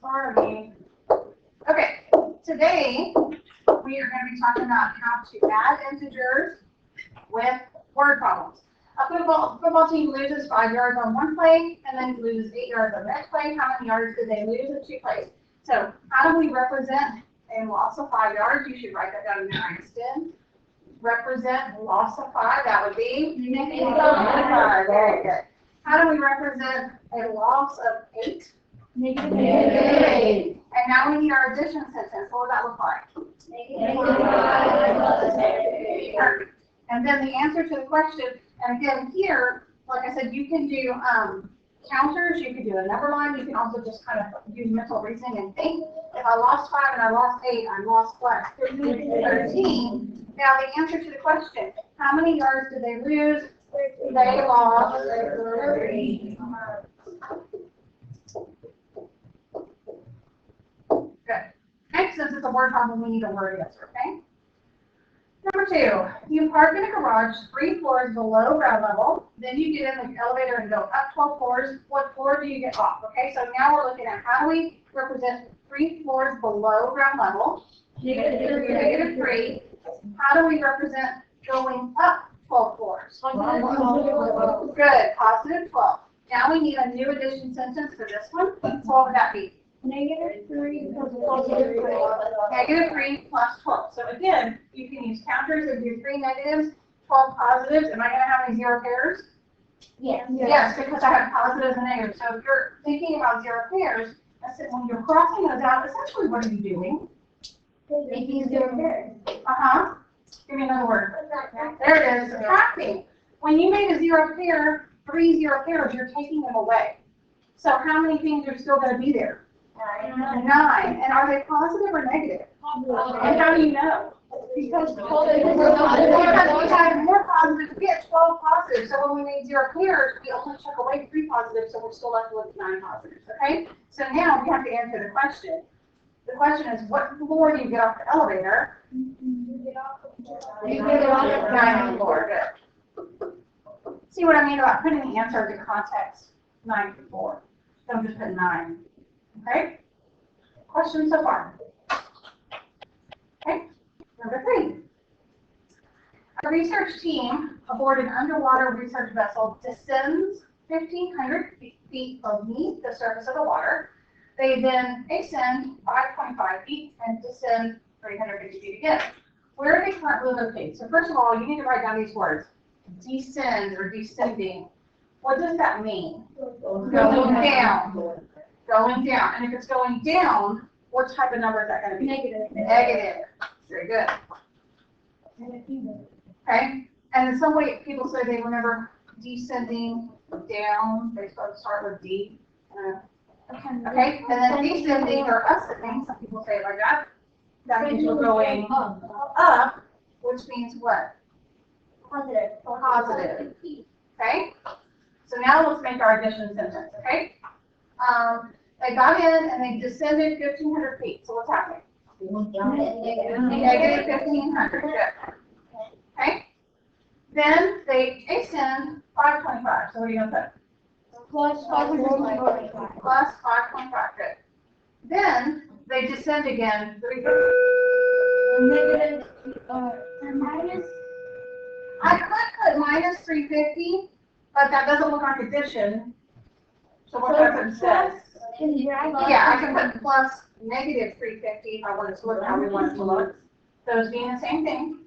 Sorry. Okay, today we are going to be talking about how to add integers with word problems. A football team loses 5 yards on one play and then loses 8 yards on the next play. How many yards did they lose in 2 plays? So how do we represent a loss of 5 yards? You should write that down in your Einstein. Represent loss of 5, that would be -5. Very good. How do we represent a loss of 8? -8. And now we need our addition sentence. What would that look like? -5. And then the answer to the question, and again here, like I said, you can do counters, you can do a number line, you can also just kind of use mental reasoning and think. If I lost 5 and I lost 8, I lost what? 13. Now the answer to the question, how many yards did they lose? They lost 30. Good. Next, since it's a word problem, we need a word answer, okay? Number 2, you park in a garage 3 floors below ground level, then you get in the elevator and go up 12 floors. What floor do you get off? Okay, so now we're looking at how do we represent 3 floors below ground level? -3. How do we represent going up 12 floors? Good, +12. Now we need a new addition sentence for this one. So what would that be? -3 plus -3 plus 12. So again, you can use counters and do 3 negatives, 12 positives. Am I going to have any 0 pairs? Yes. Yes, because I have positives and negatives. So if you're thinking about 0 pairs, I said when you're crossing those out, essentially what are you doing? Making 0 pairs. Give me another word. There it is, subtracting. When you made a 0 pair, 3 0 pairs, you're taking them away. So how many things are still going to be there? 9. And are they positive or negative? And how do you know? Because we had more positives. We had 12 positives. So when we made 0 pairs, we only took away 3 positives, so we're still left with 9 positives. Okay? So now we have to answer the question. The question is, what floor do you get off the elevator? You get off the 9th floor. Good. See what I mean about putting the answer into context? 9th floor. Don't just put 9. Okay? Questions so far? Okay. Number 3. A research team aboard an underwater research vessel descends 1,500 feet beneath the surface of the water. They then ascend 5.5 feet and descend 350 feet again. Where are they currently located? So first of all, you need to write down these words. Descend or descending. What does that mean? Going down. Going down. And if it's going down, what type of number is that going to be? Negative. Very good. Okay. And in some way, people say they remember descending down. They start with D. Okay. And then descending or ascending, some people say it like that. That means we're going up, which means what? Positive. Positive. Okay. So now let's make our addition sentence. Okay. They got in and they descended 1,500 feet. So what's happening? Negative 1,500. Good. Okay. Then they ascend 525. So what are you going to put? Plus 5.5. Plus 5.5. Good. Then they descend again. Negative minus. I could put minus 350, but that doesn't look like addition. So what does it say? Yeah, I can put plus negative 350 if I want it to look how we want it to look. Those being the same thing.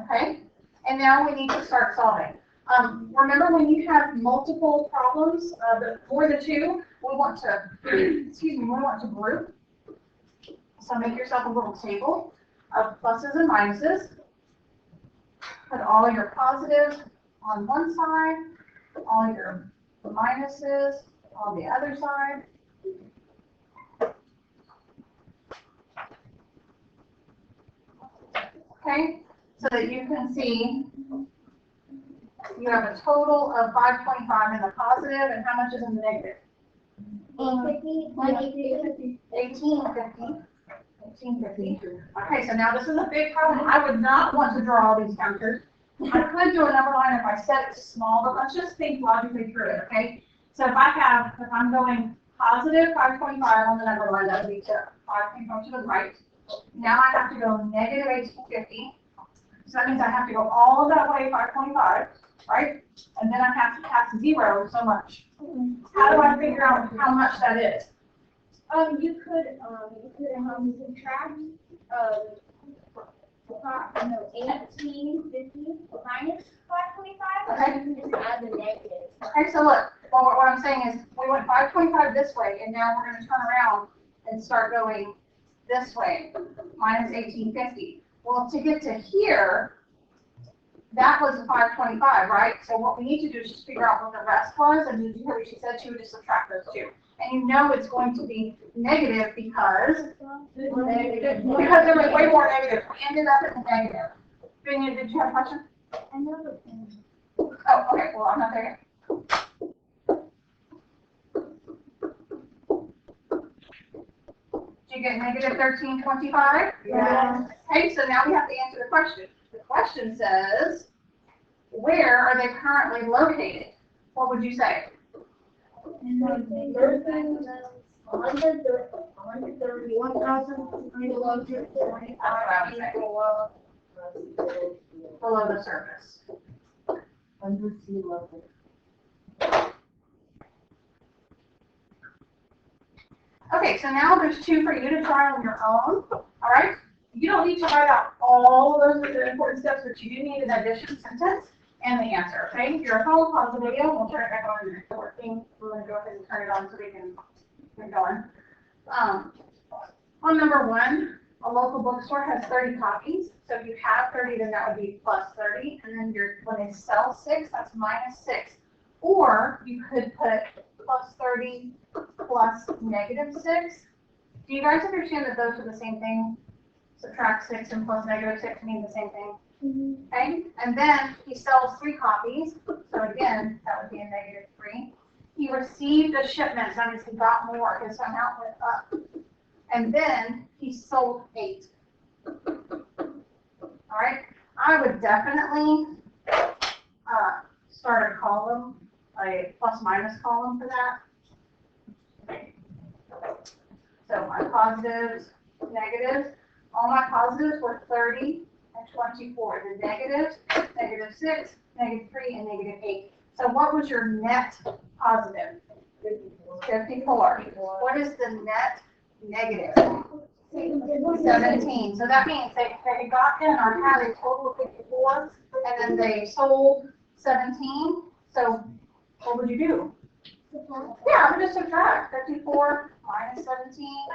Okay. And now we need to start solving. Remember when you have multiple problems, more than 2, we want to, we want to group. So make yourself a little table of pluses and minuses. Put all your positives on one side, all your minuses on the other side. Okay, so that you can see you have a total of 5.5 in the positive, and how much is in the negative? 1850. 1850. Okay, so now this is a big problem. I would not want to draw all these counters. I could do a number line if I set it small, but let's just think logically through it, okay? So if I'm going positive 525 on the number line, that would be to 525 to the right. Now I have to go negative 1850. So that means I have to go all of that way 525, right? And then I have to pass 0 so much. How do I figure out how much that is? You could subtract, 1850 minus 525, Okay. and you can just add the negative. Okay, so look, what I'm saying is we went 525 this way, and now we're going to turn around and start going this way, minus 1850. Well, to get to here, that was 525, right? So what we need to do is just figure out what the rest was, and you hear what she said, she would just subtract those two. And you know it's going to be negative because there was way more negatives. We ended up at the negative. Vinny, did you have a question? I know the thing. Oh, okay, well, I'm not there yet. Did you get negative 1325? Yeah. Okay, so now we have to answer the question. The question says, where are they currently located? What would you say? Below the surface. Under sea level. Okay, so now there's 2 for you to try on your own, all right? You don't need to write out all of those important steps, but you do need an addition sentence and the answer, okay? If you're at home, pause the video, we'll turn it back on and it's working. We're gonna go ahead and turn it on so we can get going. On number 1, a local bookstore has 30 copies. So if you have 30, then that would be plus 30. And then when they sell 6, that's minus 6. Or you could put plus 30 plus negative 6. Do you guys understand that those are the same thing? Subtract 6 and plus negative 6 mean the same thing. Okay? And then he sells 3 copies. So again, that would be a negative 3. He received a shipment, so that means he got more. His amount went up. And then he sold 8. All right? I would definitely start a column, a plus minus column for that. Okay. So my positives, negatives, all my positives were 30 and 24. The negatives, negative 6, negative 3, and negative 8. So what was your net positive? 54. What is the net negative? 17. So that means they got in or had a total of 54, and then they sold 17. So what would you do? Yeah, I would just subtract 54 minus 17.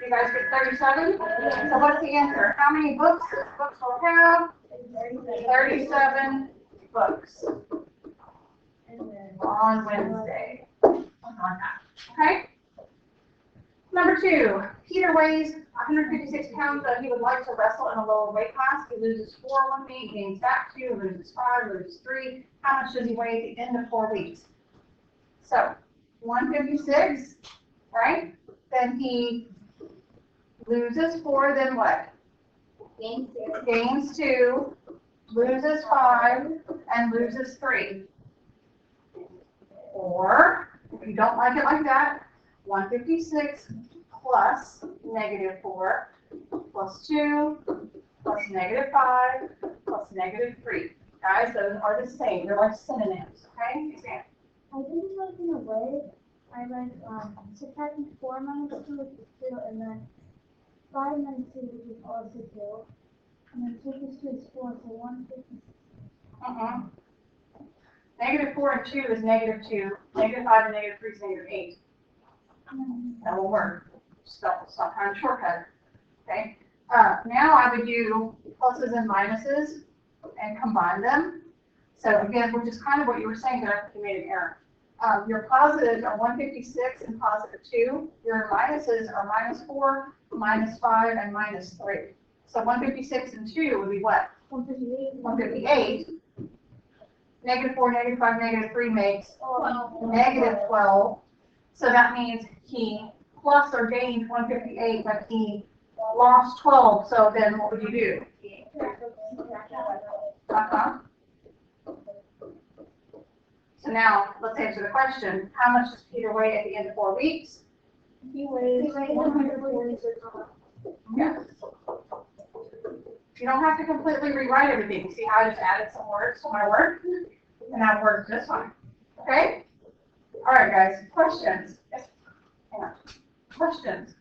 You guys get 37? So what's the answer? How many books will have? 37 books on Wednesday. On that. Okay? Number 2, Peter weighs 156 pounds, but he would like to wrestle in a lower weight class. He loses 4 1 week, gains back 2, loses 5, loses 3. How much does he weigh at the end of 4 weeks? So 156, right? Then he loses 4, then what? Gains 2, loses 5, and loses 3. Or, if you don't like it like that, 156 plus negative 4 plus 2 plus negative 5 plus negative 3. Guys, those are the same. They're like synonyms, okay? Example. I think it's like in a way, I read subtracting 4 minus 2 is 2, and then 5 minus 2 is also 2, and then 2 plus 2 is 4, so 156. Negative 4 and 2 is negative 2. Negative 5 and negative 3 is negative 8. That will work. Some kind of shortcut. Okay. Now I would do pluses and minuses and combine them. So again, which is kind of what you were saying, but I think you made an error. Your positives are 156 and positive 2. Your minuses are minus 4, minus 5, and minus 3. So 156 and 2 would be what? 158. 158. Negative 4, negative 5, negative 3 makes 12. negative 12. So that means he plus or gained 158, but he lost 12. So then what would you do? So now, let's answer the question. How much does Peter weigh at the end of 4 weeks? He weighs 146 pounds. Yeah. You don't have to completely rewrite everything. See how I just added some words to my word? And that works this one. Okay? All right, guys. Questions? Yes. Hang on. Questions?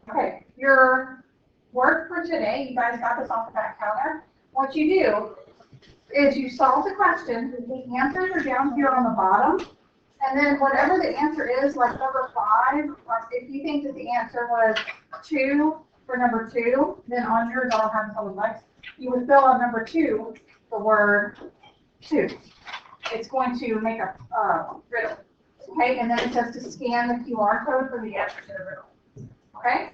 Okay. Your work for today, you guys got this off the back counter. What you do is you solve the question. The answers are down here on the bottom. And then whatever the answer is, like number 5, like if you think that the answer was 2 for number 2, then on yours I'll have someone next. You would fill out number 2, the word 2. It's going to make a riddle. Okay, and then it says to scan the QR code for the answer to the riddle. Okay?